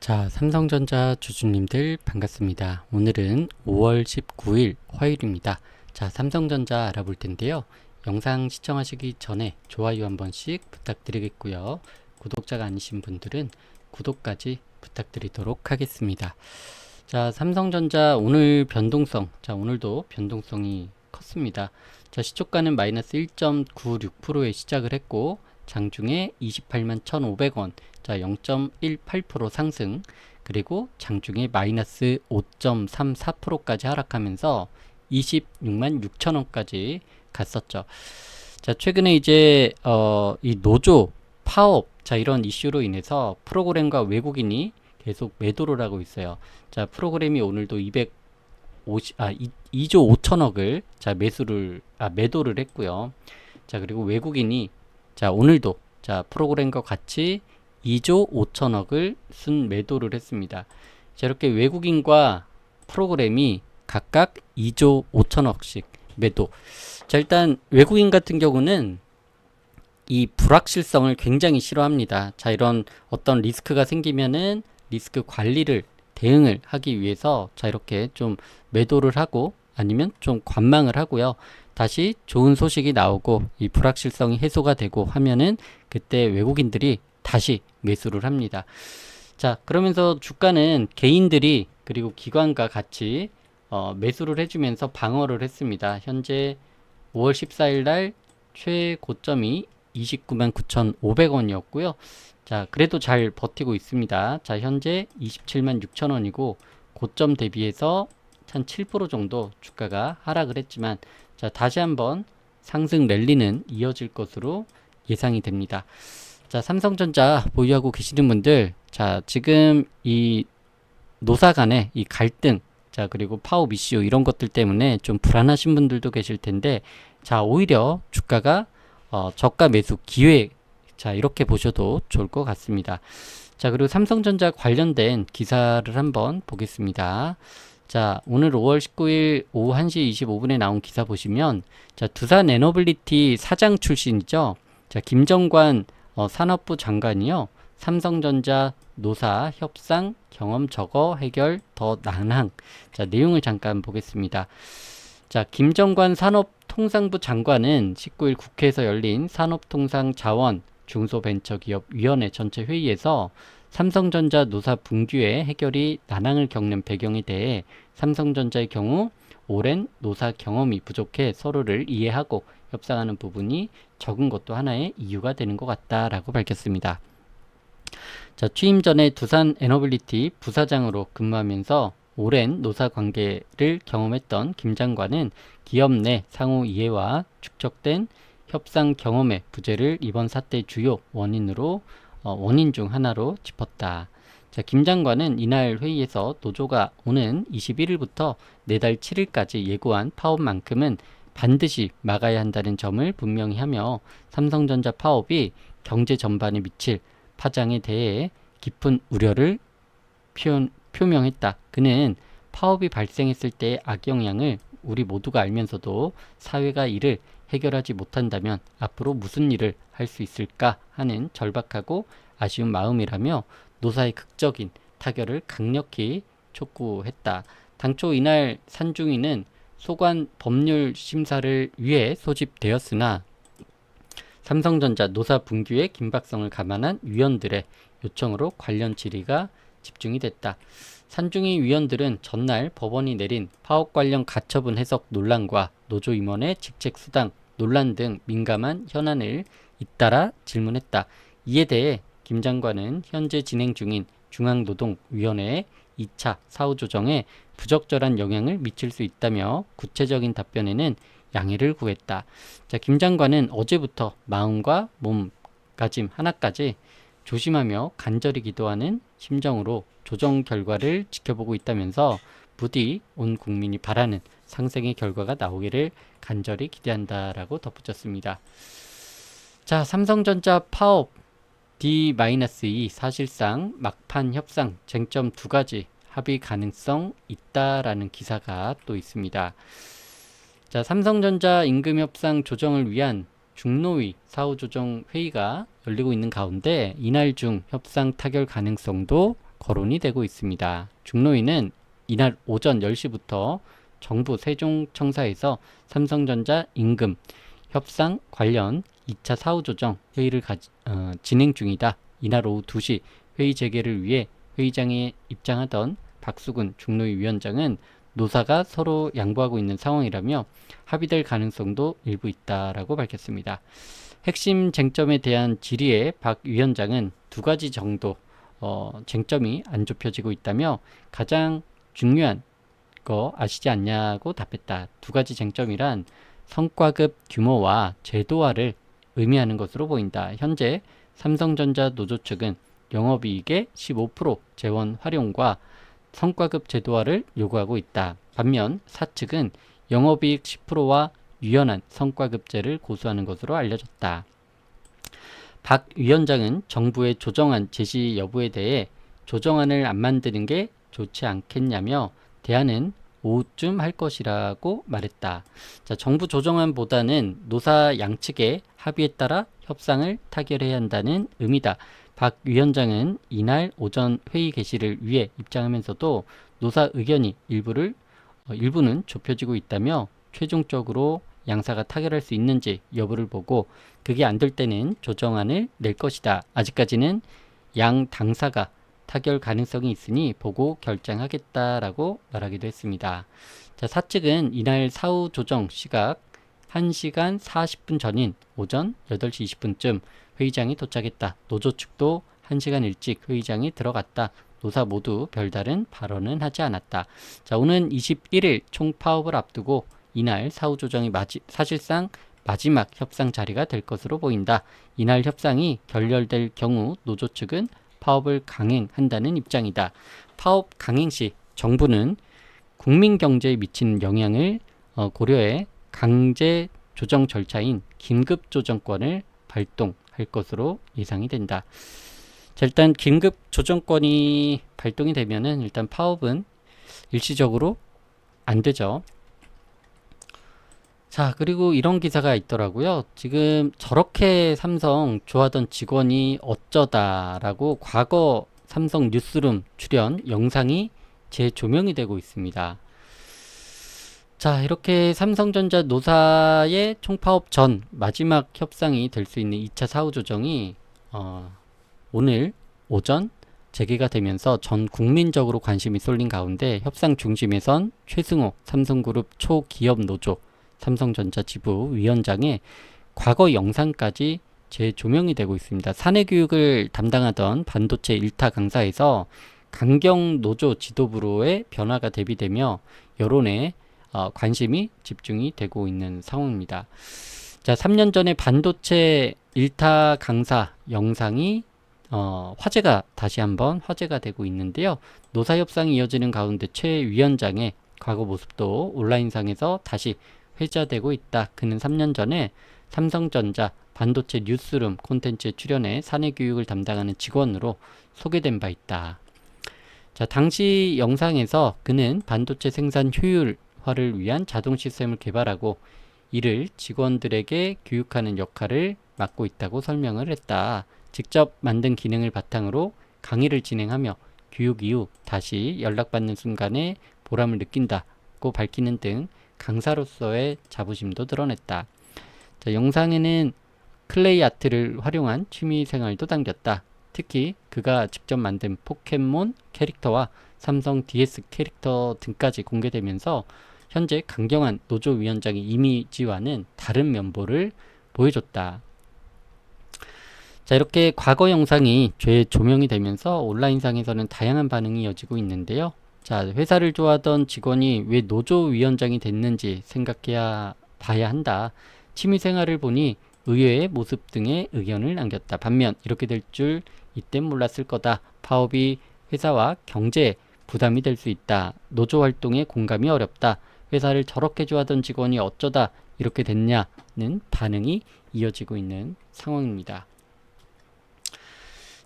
자, 삼성전자 주주님들 반갑습니다. 오늘은 5월 19일 화요일입니다. 자, 삼성전자 알아볼 텐데요. 영상 시청하시기 전에 좋아요 한 번씩 부탁드리겠고요. 구독자가 아니신 분들은 구독까지 부탁드리도록 하겠습니다. 자, 삼성전자 오늘 변동성, 자, 오늘도 변동성이 컸습니다. 자, 시초가는 마이너스 1.96%에 시작을 했고, 장중에 28만 1,500원, 자, 0.18% 상승, 그리고 장중에 마이너스 5.34%까지 하락하면서 26만 6천원까지 갔었죠. 자, 최근에 이제 이 노조 파업, 자, 이런 이슈로 인해서 프로그램과 외국인이 계속 매도를 하고 있어요. 자, 프로그램이 오늘도 2조 5천억을 자, 매도를 했고요. 자, 그리고 외국인이 자, 오늘도 자, 프로그램과 같이 2조 5천억을 순매도를 했습니다. 자, 이렇게 외국인과 프로그램이 각각 2조 5천억씩 매도. 자, 일단 외국인 같은 경우는 이 불확실성을 굉장히 싫어합니다. 자, 이런 어떤 리스크가 생기면은 리스크 관리를 대응을 하기 위해서 자, 이렇게 좀 매도를 하고 아니면 좀 관망을 하고요. 다시 좋은 소식이 나오고 이 불확실성이 해소가 되고 하면은 그때 외국인들이 다시 매수를 합니다. 자, 그러면서 주가는 개인들이 그리고 기관과 같이 매수를 해주면서 방어를 했습니다. 현재 5월 14일 날 최고점이 29만 9,500원이었고요. 자, 그래도 잘 버티고 있습니다. 자, 현재 27만 6천원이고 고점 대비해서 한 7% 정도 주가가 하락을 했지만 자, 다시 한번 상승 랠리는 이어질 것으로 예상이 됩니다. 자, 삼성전자 보유하고 계시는 분들, 자, 지금 이 노사 간의 이 갈등, 자, 그리고 파업 이슈 이런 것들 때문에 좀 불안하신 분들도 계실 텐데, 자, 오히려 주가가 저가 매수 기회, 자, 이렇게 보셔도 좋을 것 같습니다. 자, 그리고 삼성전자 관련된 기사를 한번 보겠습니다. 자, 오늘 5월 19일 오후 1시 25분에 나온 기사 보시면, 자, 두산 에너빌리티 사장 출신이죠. 자, 김정관 산업부 장관이요. 삼성전자 노사 협상 경험 적어 해결 더 난항. 자, 내용을 잠깐 보겠습니다. 자, 김정관 산업통상부 장관은 19일 국회에서 열린 산업통상자원 중소벤처기업위원회 전체 회의에서 삼성전자 노사 붕괴의 해결이 난항을 겪는 배경에 대해 삼성전자의 경우 오랜 노사 경험이 부족해 서로를 이해하고 협상하는 부분이 적은 것도 하나의 이유가 되는 것 같다라고 밝혔습니다. 자, 취임 전에 두산 에너빌리티 부사장으로 근무하면서 오랜 노사 관계를 경험했던 김 장관은 기업 내 상호 이해와 축적된 협상 경험의 부재를 이번 사태의 주요 원인 중 하나로 짚었다. 자, 김 장관은 이날 회의에서 노조가 오는 21일부터 내달 7일까지 예고한 파업만큼은 반드시 막아야 한다는 점을 분명히 하며 삼성전자 파업이 경제 전반에 미칠 파장에 대해 깊은 우려를 표명했다. 그는 파업이 발생했을 때의 악영향을 우리 모두가 알면서도 사회가 이를 해결하지 못한다면 앞으로 무슨 일을 할 수 있을까 하는 절박하고 아쉬운 마음이라며 노사의 극적인 타결을 강력히 촉구했다. 당초 이날 산중위는 소관 법률 심사를 위해 소집되었으나 삼성전자 노사 붕괴의 긴박성을 감안한 위원들의 요청으로 관련 질의가 집중이 됐다. 산중위 위원들은 전날 법원이 내린 파업 관련 가처분 해석 논란과 노조 임원의 직책 수당 논란 등 민감한 현안을 잇따라 질문했다. 이에 대해 김 장관은 현재 진행 중인 중앙노동위원회의 2차 사후조정에 부적절한 영향을 미칠 수 있다며 구체적인 답변에는 양해를 구했다. 자, 김 장관은 어제부터 마음과 몸가짐 하나까지 조심하며 간절히 기도하는 심정으로 조정 결과를 지켜보고 있다면서 부디 온 국민이 바라는 상생의 결과가 나오기를 간절히 기대한다라고 덧붙였습니다. 자, 삼성전자 파업 D-2 사실상 막판 협상 쟁점 두 가지 합의 가능성 있다라는 기사가 또 있습니다. 자, 삼성전자 임금 협상 조정을 위한 중노위 사후조정 회의가 열리고 있는 가운데 이날 중 협상 타결 가능성도 거론이 되고 있습니다. 중노위는 이날 오전 10시부터 정부 세종청사에서 삼성전자 임금 협상 관련 2차 사후조정 회의를 진행 중이다. 이날 오후 2시 회의 재개를 위해 회의장에 입장하던 박수근 중노위 위원장은 노사가 서로 양보하고 있는 상황이라며 합의될 가능성도 일부 있다라고 밝혔습니다. 핵심 쟁점에 대한 질의에 박 위원장은 두 가지 정도 쟁점이 안 좁혀지고 있다며 가장 중요한 거 아시지 않냐고 답했다. 두 가지 쟁점이란 성과급 규모와 제도화를 의미하는 것으로 보인다. 현재 삼성전자 노조 측은 영업이익의 15% 재원 활용과 성과급 제도화를 요구하고 있다. 반면 사측은 영업이익 10%와 유연한 성과급제를 고수하는 것으로 알려졌다. 박 위원장은 정부의 조정안 제시 여부에 대해 조정안을 안 만드는 게 좋지 않겠냐며 대안은 오후쯤 할 것이라고 말했다. 자, 정부 조정안보다는 노사 양측의 합의에 따라 협상을 타결해야 한다는 의미다. 박 위원장은 이날 오전 회의 개시를 위해 입장하면서도 노사 의견이 일부는 좁혀지고 있다며 최종적으로 양사가 타결할 수 있는지 여부를 보고 그게 안 될 때는 조정안을 낼 것이다. 아직까지는 양 당사가 타결 가능성이 있으니 보고 결정하겠다라고 말하기도 했습니다. 자, 사측은 이날 사후 조정 시각 1시간 40분 전인 오전 8시 20분쯤 회의장에 도착했다. 노조 측도 1시간 일찍 회의장에 들어갔다. 노사 모두 별다른 발언은 하지 않았다. 자, 오는 21일 총파업을 앞두고 이날 사후 조정이 사실상 마지막 협상 자리가 될 것으로 보인다. 이날 협상이 결렬될 경우 노조 측은 파업을 강행한다는 입장이다. 파업 강행 시 정부는 국민 경제에 미치는 영향을 고려해 강제 조정 절차인 긴급 조정권을 발동할 것으로 예상이 된다. 자, 일단 긴급 조정권이 발동이 되면은 일단 파업은 일시적으로 안 되죠. 자, 그리고 이런 기사가 있더라고요. 지금 저렇게 삼성 좋아하던 직원이 어쩌다라고 과거 삼성 뉴스룸 출연 영상이 재조명이 되고 있습니다. 자, 이렇게 삼성전자 노사의 총파업 전 마지막 협상이 될 수 있는 2차 사후조정이 오늘 오전 재개가 되면서 전 국민적으로 관심이 쏠린 가운데 협상 중심에선 최승호 삼성그룹 초기업 노조 삼성전자 지부 위원장의 과거 영상까지 재조명이 되고 있습니다. 사내교육을 담당하던 반도체 1타 강사에서 강경 노조 지도부로의 변화가 대비되며 여론에 관심이 집중이 되고 있는 상황입니다. 자, 3년 전에 반도체 1타 강사 영상이 다시 한번 화제가 되고 있는데요. 노사협상이 이어지는 가운데 최 위원장의 과거 모습도 온라인상에서 다시 회자되고 있다. 그는 3년 전에 삼성전자 반도체 뉴스룸 콘텐츠에 출연해 사내교육을 담당하는 직원으로 소개된 바 있다. 자, 당시 영상에서 그는 반도체 생산 효율화를 위한 자동 시스템을 개발하고 이를 직원들에게 교육하는 역할을 맡고 있다고 설명을 했다. 직접 만든 기능을 바탕으로 강의를 진행하며 교육 이후 다시 연락받는 순간에 보람을 느낀다고 밝히는 등 강사로서의 자부심도 드러냈다. 자, 영상에는 클레이 아트를 활용한 취미 생활도 담겼다. 특히 그가 직접 만든 포켓몬 캐릭터와 삼성 DS 캐릭터 등까지 공개되면서 현재 강경한 노조 위원장의 이미지와는 다른 면모를 보여줬다. 자, 이렇게 과거 영상이 재조명이 되면서 온라인상에서는 다양한 반응이 이어지고 있는데요. 자, 회사를 좋아하던 직원이 왜 노조 위원장이 됐는지 생각해야 봐야 한다. 취미생활을 보니 의외의 모습 등의 의견을 남겼다. 반면 이렇게 될 줄 이땐 몰랐을 거다. 파업이 회사와 경제에 부담이 될 수 있다. 노조 활동에 공감이 어렵다. 회사를 저렇게 좋아하던 직원이 어쩌다 이렇게 됐냐는 반응이 이어지고 있는 상황입니다.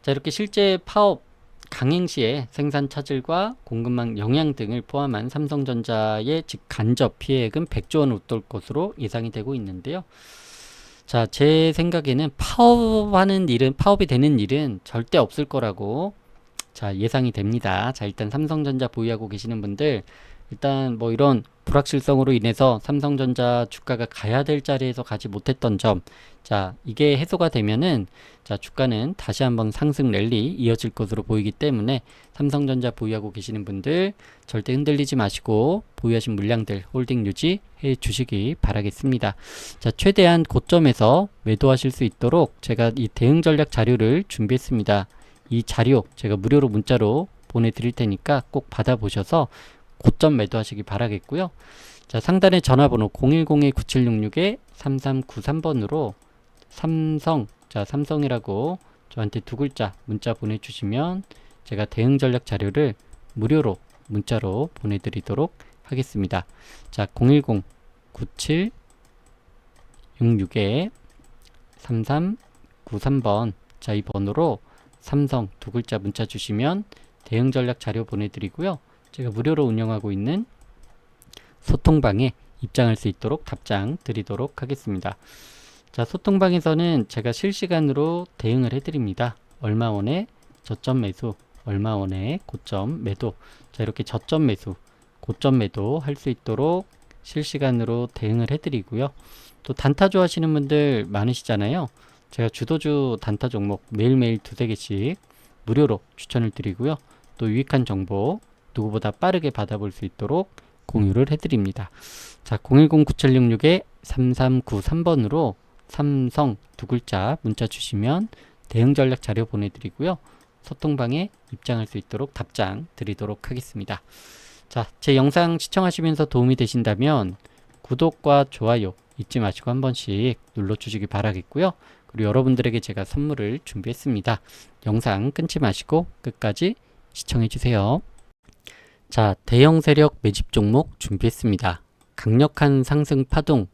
자, 이렇게 실제 파업 강행 시에 생산 차질과 공급망 영향 등을 포함한 삼성전자의 직간접 피해액은 100조 원을 웃돌 것으로 예상이 되고 있는데요. 자, 제 생각에는 파업이 되는 일은 절대 없을 거라고 자, 예상이 됩니다. 자, 일단 삼성전자 보유하고 계시는 분들, 일단 뭐 이런 불확실성으로 인해서 삼성전자 주가가 가야 될 자리에서 가지 못했던 점, 자, 이게 해소가 되면은, 자, 주가는 다시 한번 상승 랠리 이어질 것으로 보이기 때문에 삼성전자 보유하고 계시는 분들 절대 흔들리지 마시고 보유하신 물량들 홀딩 유지해 주시기 바라겠습니다. 자, 최대한 고점에서 매도하실 수 있도록 제가 이 대응 전략 자료를 준비했습니다. 이 자료 제가 무료로 문자로 보내드릴 테니까 꼭 받아보셔서 고점 매도하시기 바라겠고요. 자, 상단에 전화번호 010-9766-3393번으로 삼성, 자, 삼성이라고 저한테 두 글자 문자 보내주시면 제가 대응 전략 자료를 무료로 문자로 보내드리도록 하겠습니다. 자, 010-9766-3393번, 자, 이 번호로 삼성 두 글자 문자 주시면 대응 전략 자료 보내드리고요. 제가 무료로 운영하고 있는 소통방에 입장할 수 있도록 답장 드리도록 하겠습니다. 자, 소통방에서는 제가 실시간으로 대응을 해드립니다. 얼마원에 저점 매수, 얼마원에 고점 매도, 자, 이렇게 저점 매수, 고점 매도 할 수 있도록 실시간으로 대응을 해드리고요. 또 단타 좋아하시는 분들 많으시잖아요. 제가 주도주 단타 종목 매일매일 두세 개씩 무료로 추천을 드리고요. 또 유익한 정보 누구보다 빠르게 받아볼 수 있도록 공유를 해드립니다. 자, 010-9766-3393번으로 삼성 두 글자 문자 주시면 대응 전략 자료 보내드리고요. 소통방에 입장할 수 있도록 답장 드리도록 하겠습니다. 자, 제 영상 시청하시면서 도움이 되신다면 구독과 좋아요 잊지 마시고 한 번씩 눌러주시기 바라겠고요. 그리고 여러분들에게 제가 선물을 준비했습니다. 영상 끊지 마시고 끝까지 시청해주세요. 자, 대형 세력 매집 종목 준비했습니다. 강력한 상승 파동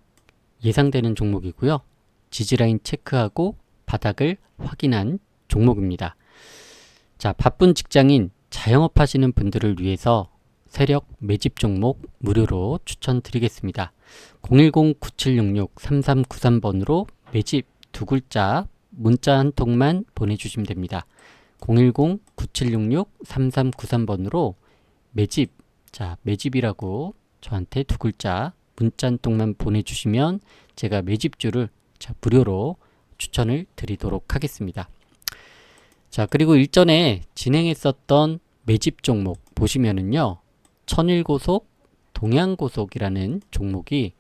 예상되는 종목이고요. 지지라인 체크하고 바닥을 확인한 종목입니다. 자, 바쁜 직장인 자영업 하시는 분들을 위해서 세력 매집 종목 무료로 추천드리겠습니다. 010-9766-3393번으로 매집 두 글자 문자 한 통만 보내주시면 됩니다. 010-9766-3393번으로 매집, 자, 매집이라고 저한테 두 글자 문자 한 통만 보내주시면 제가 매집주를 자, 무료로 추천을 드리도록 하겠습니다. 자, 그리고 일전에 진행했었던 매집 종목 보시면은요, 천일고속, 동양고속이라는 종목이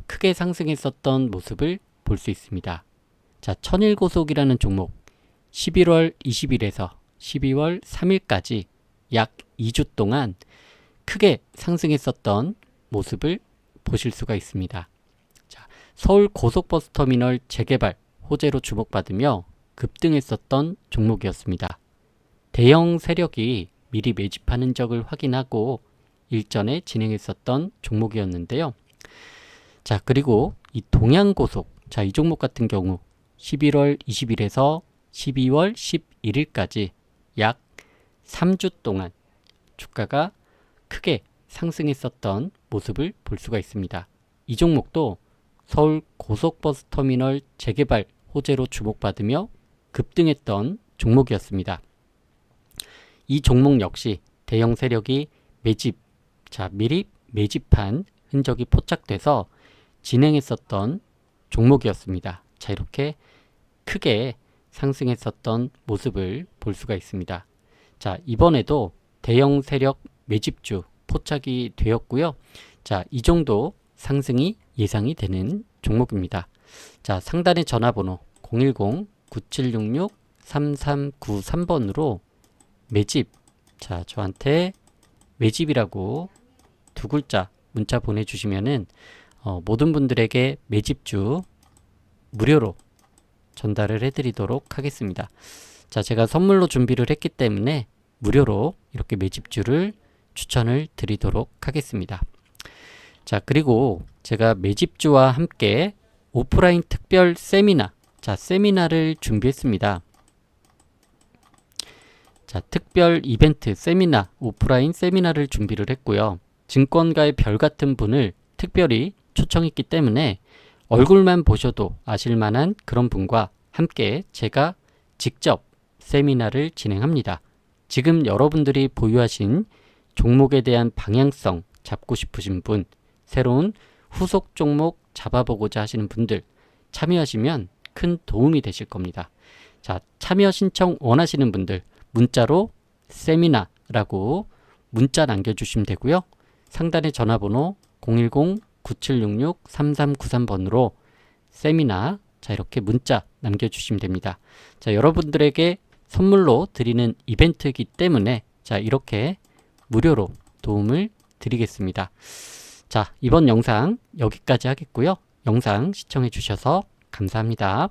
크게 상승했었던 모습을 볼 수 있습니다. 자, 천일고속이라는 종목 11월 20일에서 12월 3일까지 약 2주 동안 크게 상승했었던 모습을 보실 수가 있습니다. 자, 서울 고속버스터미널 재개발 호재로 주목받으며 급등했었던 종목이었습니다. 대형 세력이 미리 매집하는 적을 확인하고 일전에 진행했었던 종목이었는데요. 자, 그리고 이 동양고속, 자, 이 종목 같은 경우 11월 20일에서 12월 11일까지 약 3주 동안 주가가 크게 상승했었던 모습을 볼 수가 있습니다. 이 종목도 서울 고속버스터미널 재개발 호재로 주목받으며 급등했던 종목이었습니다. 이 종목 역시 대형 세력이 매집, 자, 미리 매집한 흔적이 포착돼서 진행했었던 종목이었습니다. 자, 이렇게 크게 상승했었던 모습을 볼 수가 있습니다. 자, 이번에도 대형 세력 매집주 포착이 되었고요. 자, 이 정도 상승이 예상이 되는 종목입니다. 자, 상단의 전화번호 010-9766-3393번으로 매집, 자, 저한테 매집이라고 두 글자 문자 보내주시면은 모든 분들에게 매집주 무료로 전달을 해드리도록 하겠습니다. 자, 제가 선물로 준비를 했기 때문에 무료로 이렇게 매집주를 추천을 드리도록 하겠습니다. 자, 그리고 제가 매집주와 함께 오프라인 특별 세미나, 자, 세미나를 준비했습니다. 자, 특별 이벤트 세미나, 오프라인 세미나를 준비를 했고요. 증권가의 별 같은 분을 특별히 초청했기 때문에 얼굴만 보셔도 아실만한 그런 분과 함께 제가 직접 세미나를 진행합니다. 지금 여러분들이 보유하신 종목에 대한 방향성 잡고 싶으신 분, 새로운 후속 종목 잡아보고자 하시는 분들 참여하시면 큰 도움이 되실 겁니다. 자, 참여 신청 원하시는 분들 문자로 세미나라고 문자 남겨주시면 되고요. 상단의 전화번호 010-9766-3393번으로 세미나, 자, 이렇게 문자 남겨주시면 됩니다. 자, 여러분들에게 선물로 드리는 이벤트이기 때문에 자, 이렇게 무료로 도움을 드리겠습니다. 자, 이번 영상 여기까지 하겠고요. 영상 시청해 주셔서 감사합니다.